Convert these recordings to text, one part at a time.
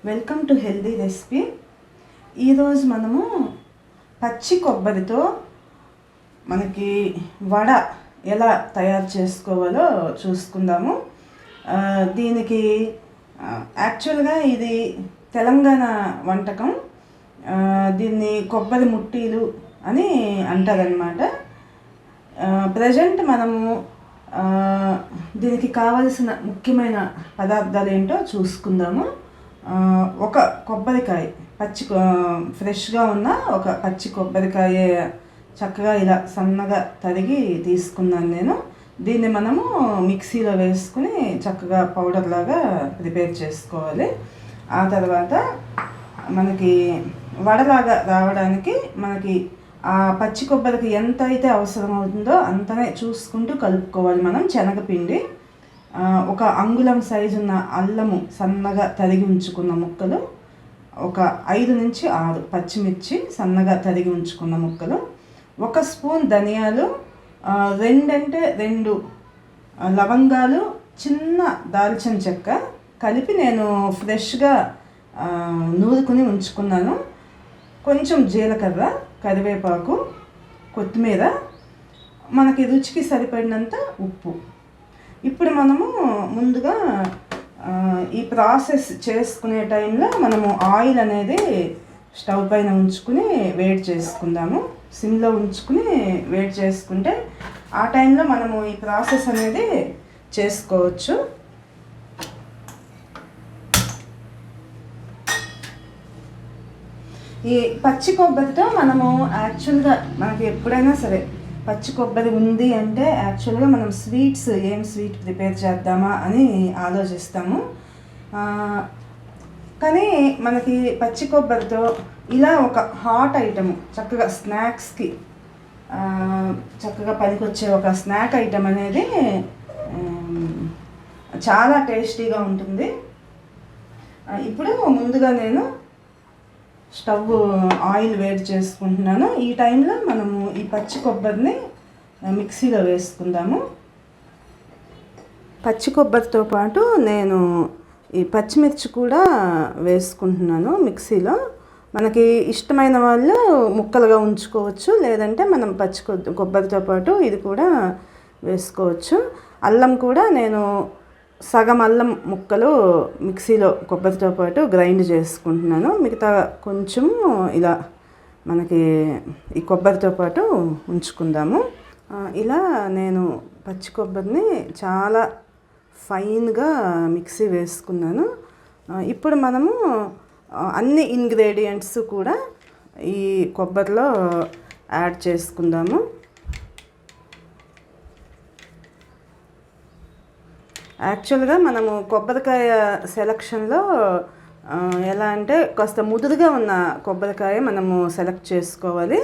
Welcome to healthy recipe. ఈరోజు మనము పచ్చి కొబ్బరితో మనకి వడ ఎలా తయారు చేసుకోవాలో చూసుకుందాము. దీనికి యాక్చువల్గా ఇది తెలంగాణ వంటకం. దీన్ని కొబ్బరి ముట్టీలు అని అంటారనమాట. ప్రజెంట్ మనము దీనికి కావలసిన ముఖ్యమైన పదార్థాలు ఏంటో చూసుకుందాము. ఒక కొబ్బరికాయ ఫ్రెష్గా ఉన్న ఒక పచ్చి కొబ్బరికాయ చక్కగా ఇలా సన్నగా తరిగి తీసుకున్నాను నేను. దీన్ని మనము మిక్సీలో వేసుకుని చక్కగా పౌడర్ లాగా ప్రిపేర్ చేసుకోవాలి. ఆ తర్వాత మనకి వడలాగా రావడానికి మనకి ఆ పచ్చి కొబ్బరికి ఎంత అయితే అవసరం అవుతుందో అంతనే చూసుకుంటూ కలుపుకోవాలి. మనం శనగపిండి, ఒక అంగుళం సైజు ఉన్న అల్లము సన్నగా తరిగి ఉంచుకున్న ముక్కలు, ఒక 5 నుంచి 6 పచ్చిమిర్చి సన్నగా తరిగి ఉంచుకున్న ముక్కలు, 1 స్పూన్ ధనియాలు, 2 లవంగాలు, చిన్న దాల్చిన చెక్క కలిపి నేను ఫ్రెష్గా నూరుకుని ఉంచుకున్నాను. కొంచెం జీలకర్ర, కరివేపాకు, కొత్తిమీర, మనకి రుచికి సరిపడినంత ఉప్పు. ఇప్పుడు మనము ముందుగా ఈ ప్రాసెస్ చేసుకునే టైంలో మనము ఆయిల్ అనేది స్టవ్ పైన ఉంచుకుని వేడి చేసుకుందాము. సిమ్లో ఉంచుకుని వేడి చేసుకుంటే ఆ టైంలో మనము ఈ ప్రాసెస్ అనేది చేసుకోవచ్చు. ఈ పచ్చి కొబ్బరితో మనము యాక్చువల్గా మనకి ఎప్పుడైనా సరే పచ్చి కొబ్బరి ఉంది అంటే యాక్చువల్గా మనం ఏం స్వీట్ ప్రిపేర్ చేద్దామా అని ఆలోచిస్తాము. కానీ మనకి పచ్చి కొబ్బరితో ఇలా ఒక హాట్ ఐటమ్ చక్కగా స్నాక్స్కి చక్కగా పనికొచ్చే ఒక స్నాక్ ఐటమ్ అనేది చాలా టేస్టీగా ఉంటుంది. ఇప్పుడు ముందుగా నేను స్టవ్ ఆయిల్ వేడి చేసుకుంటున్నాను. ఈ టైంలో మనము ఈ పచ్చి కొబ్బరిని మిక్సీలో వేసుకుందాము. పచ్చి కొబ్బరితో పాటు నేను ఈ పచ్చిమిర్చి కూడా వేసుకుంటున్నాను మిక్సీలో. మనకి ఇష్టమైన వాళ్ళు ముక్కలుగా ఉంచుకోవచ్చు, లేదంటే మనం పచ్చి కొబ్బరితో పాటు ఇది కూడా వేసుకోవచ్చు. అల్లం కూడా నేను సగం అల్లం ముక్కలు మిక్సీలో కొబ్బరితో పాటు గ్రైండ్ చేసుకుంటున్నాను. మిగతా కొంచెము ఇలా మనకి ఈ కొబ్బరితో పాటు ఉంచుకుందాము. ఇలా నేను పచ్చి కొబ్బరిని చాలా ఫైన్గా మిక్సీ వేసుకున్నాను. ఇప్పుడు మనము అన్ని ఇంగ్రీడియంట్స్ కూడా ఈ కొబ్బరిలో యాడ్ చేసుకుందాము. యాక్చువల్గా మనము కొబ్బరికాయ సెలక్షన్లో ఎలా అంటే కాస్త ముదురుగా ఉన్న కొబ్బరికాయ మనము సెలెక్ట్ చేసుకోవాలి.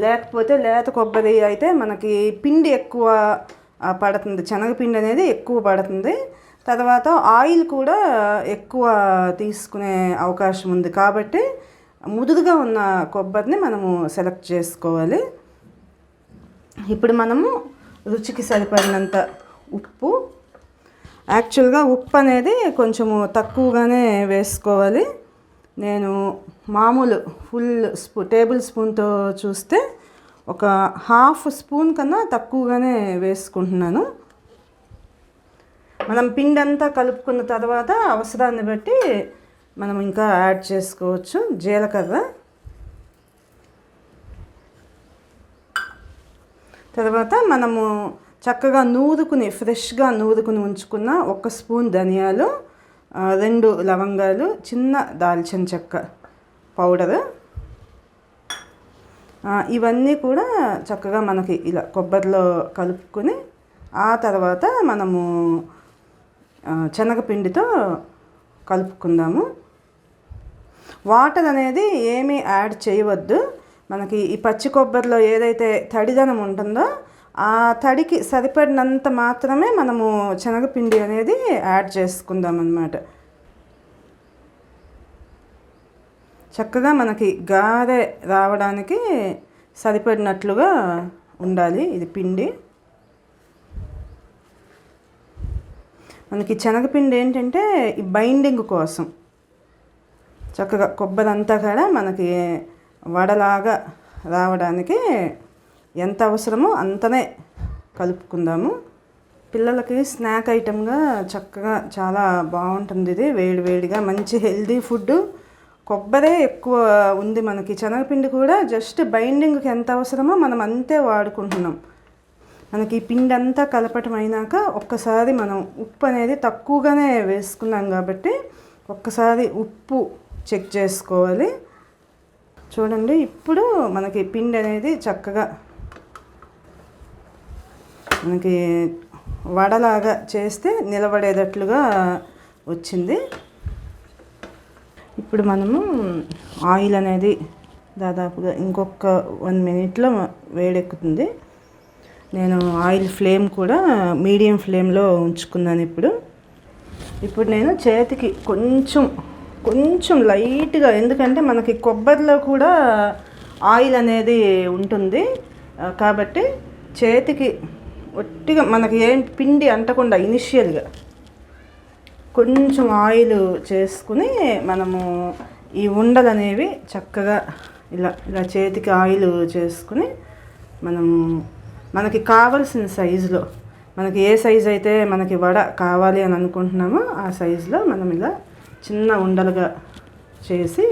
లేకపోతే లేత కొబ్బరి అయితే మనకి పిండి ఎక్కువ పడుతుంది, శనగపిండి అనేది ఎక్కువ పడుతుంది. తర్వాత ఆయిల్ కూడా ఎక్కువ తీసుకునే అవకాశం ఉంది. కాబట్టి ముదురుగా ఉన్న కొబ్బరిని మనము సెలెక్ట్ చేసుకోవాలి. ఇప్పుడు మనము రుచికి సరిపడినంత ఉప్పు, యాక్చువల్గా ఉప్పు అనేది కొంచెము తక్కువగానే వేసుకోవాలి. నేను మామూలు టేబుల్ స్పూన్తో చూస్తే ఒక 1/2 స్పూన్ కన్నా తక్కువగానే వేసుకుంటున్నాను. మనం పిండి అంతా కలుపుకున్న తర్వాత అవసరాన్ని బట్టి మనం ఇంకా యాడ్ చేసుకోవచ్చు. జీలకర్ర, తర్వాత మనము చక్కగా ఫ్రెష్గా నూరుకుని ఉంచుకున్న 1 స్పూన్ ధనియాలు, 2 లవంగాలు, చిన్న దాల్చిన చెక్క పౌడరు, ఇవన్నీ కూడా చక్కగా మనకి ఇలా కొబ్బరిలో కలుపుకొని ఆ తర్వాత మనము శనగపిండితో కలుపుకుందాము. వాటర్ అనేది ఏమీ యాడ్ చేయవద్దు. మనకి ఈ పచ్చి కొబ్బరిలో ఏదైతే తడిదనం ఉంటుందో ఆ తడికి సరిపడినంత మాత్రమే మనము శనగపిండి అనేది యాడ్ చేసుకుందాం అన్నమాట. చక్కగా మనకి గారె రావడానికి సరిపడినట్లుగా ఉండాలి ఇది పిండి. మనకి శనగపిండి ఏంటంటే ఈ బైండింగ్ కోసం చక్కగా కొబ్బరి అంతా కూడా మనకి వడలాగా రావడానికి ఎంత అవసరమో అంతనే కలుపుకుందాము. పిల్లలకి స్నాక్ ఐటెంగా చక్కగా చాలా బాగుంటుంది. ఇది వేడివేడిగా మంచి హెల్దీ ఫుడ్. కొబ్బరే ఎక్కువ ఉంది మనకి. శనగపిండి కూడా జస్ట్ బైండింగ్కి ఎంత అవసరమో మనం అంతే వాడుకుంటున్నాం. మనకి పిండి అంతా కలపటం అయినాక ఒక్కసారి మనం ఉప్పు అనేది తక్కువగానే వేసుకున్నాం కాబట్టి ఒక్కసారి ఉప్పు చెక్ చేసుకోవాలి. చూడండి, ఇప్పుడు మనకి పిండి అనేది చక్కగా మనకి వడలాగా చేస్తే నిలబడేటట్లుగా వచ్చింది. ఇప్పుడు మనము ఆయిల్ అనేది దాదాపుగా ఇంకొక 1 మినిట్లో వేడెక్కుతుంది. నేను ఆయిల్ ఫ్లేమ్ కూడా మీడియం ఫ్లేమ్లో ఉంచుకున్నాను. ఇప్పుడు నేను చేతికి కొంచెం లైట్గా, ఎందుకంటే మనకి కొబ్బరిలో కూడా ఆయిల్ అనేది ఉంటుంది కాబట్టి చేతికి ఒట్టిగా మనకి ఏం పిండి అంటకుండా ఇనిషియల్గా కొంచెం ఆయిల్ చేసుకుని మనము ఈ ఉండలు అనేవి చక్కగా ఇలా చేతికి ఆయిల్ చేసుకుని మనకి కావలసిన సైజులో, మనకి ఏ సైజు అయితే మనకి వడ కావాలి అని అనుకుంటున్నామో ఆ సైజులో మనం ఇలా చిన్న ఉండలుగా చేసి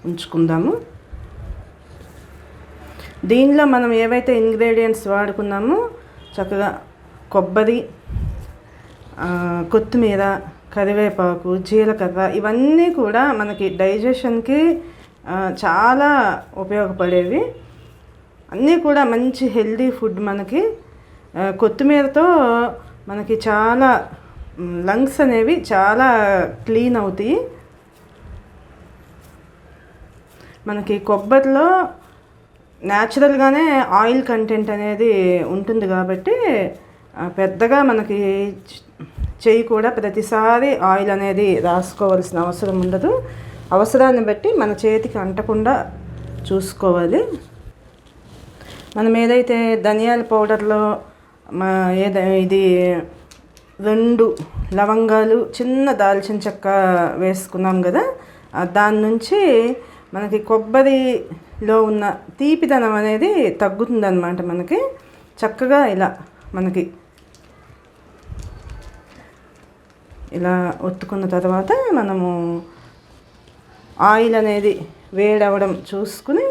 ఉంచుకుందాము. దీనిలో మనం ఏవైతే ఇంగ్రీడియంట్స్ వాడుకున్నామో చక్కగా కొబ్బరి, కొత్తిమీర, కరివేపాకు, జీలకర్ర ఇవన్నీ కూడా మనకి డైజెషన్కి చాలా ఉపయోగపడేవి. అన్నీ కూడా మంచి హెల్దీ ఫుడ్. మనకి కొత్తిమీరతో మనకి చాలా లంగ్స్ అనేవి చాలా క్లీన్ అవుతాయి. మనకి కొబ్బరిలో న్యాచురల్గానే ఆయిల్ కంటెంట్ అనేది ఉంటుంది కాబట్టి పెద్దగా మనకి చెయ్యి కూడా ప్రతిసారి ఆయిల్ అనేది రాసుకోవాల్సిన అవసరం ఉండదు. అవసరాన్ని బట్టి మన చేతికి అంటకుండా చూసుకోవాలి. మనం ఏదైతే ధనియాల పౌడర్లో ఇది 2 లవంగాలు, చిన్న దాల్చిన చెక్క వేసుకున్నాం కదా, దాని నుంచి మనకి కొబ్బరిలో ఉన్న తీపిదనం అనేది తగ్గుతుందన్నమాట. మనకి చక్కగా ఇలా ఒత్తుకున్న తర్వాత మనము ఆయిల్ అనేది వేడవడం చూసుకుని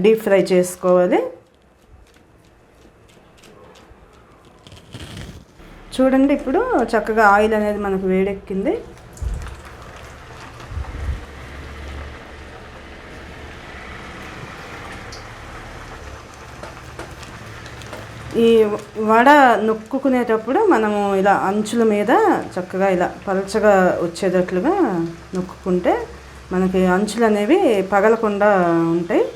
డీప్ ఫ్రై చేసుకోవాలి. చూడండి, ఇప్పుడు చక్కగా ఆయిల్ అనేది మనకు వేడెక్కింది. ఈ వడ నొక్కుకునేటప్పుడు మనము ఇలా అంచుల మీద చక్కగా ఇలా పలచగా వచ్చేటట్లుగా నొక్కుంటే మనకి అంచులు అనేవి పగలకుండా ఉంటాయి.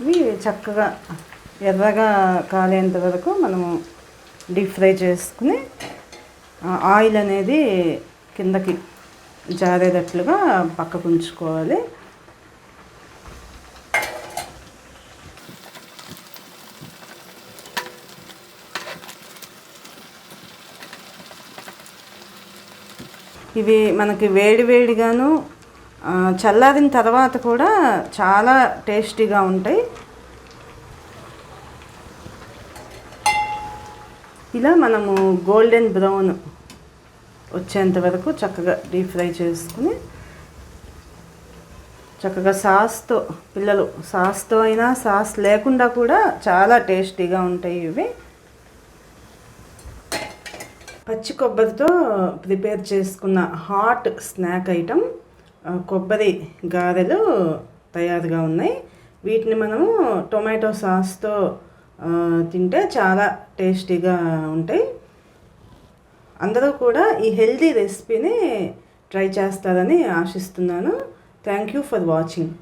ఇవి చక్కగా ఎర్రగా కాలేంత వరకు మనము డీప్ ఫ్రై చేసుకుని ఆయిల్ అనేది కిందకి జారేటట్లుగా పక్కకు ఉంచుకోవాలి. ఇవి మనకి వేడివేడిగాను చల్లారిన తర్వాత కూడా చాలా టేస్టీగా ఉంటాయి. ఇలా మనము గోల్డెన్ బ్రౌన్ వచ్చేంత వరకు చక్కగా డీప్ ఫ్రై చేసుకుని చక్కగా సాస్తో, పిల్లలు సాస్తో అయినా సాస్ లేకుండా కూడా చాలా టేస్టీగా ఉంటాయి ఇవి. పచ్చి కొబ్బరితో ప్రిపేర్ చేసుకున్న హాట్ స్నాక్ ఐటమ్ కొబ్బరి గారెలు తయారుగా ఉన్నాయి. వీటిని మనము టొమాటో సాస్తో తింటే చాలా టేస్టీగా ఉంటాయి. అందరూ కూడా ఈ హెల్దీ రెసిపీని ట్రై చేస్తారని ఆశిస్తున్నాను. Thank you for watching.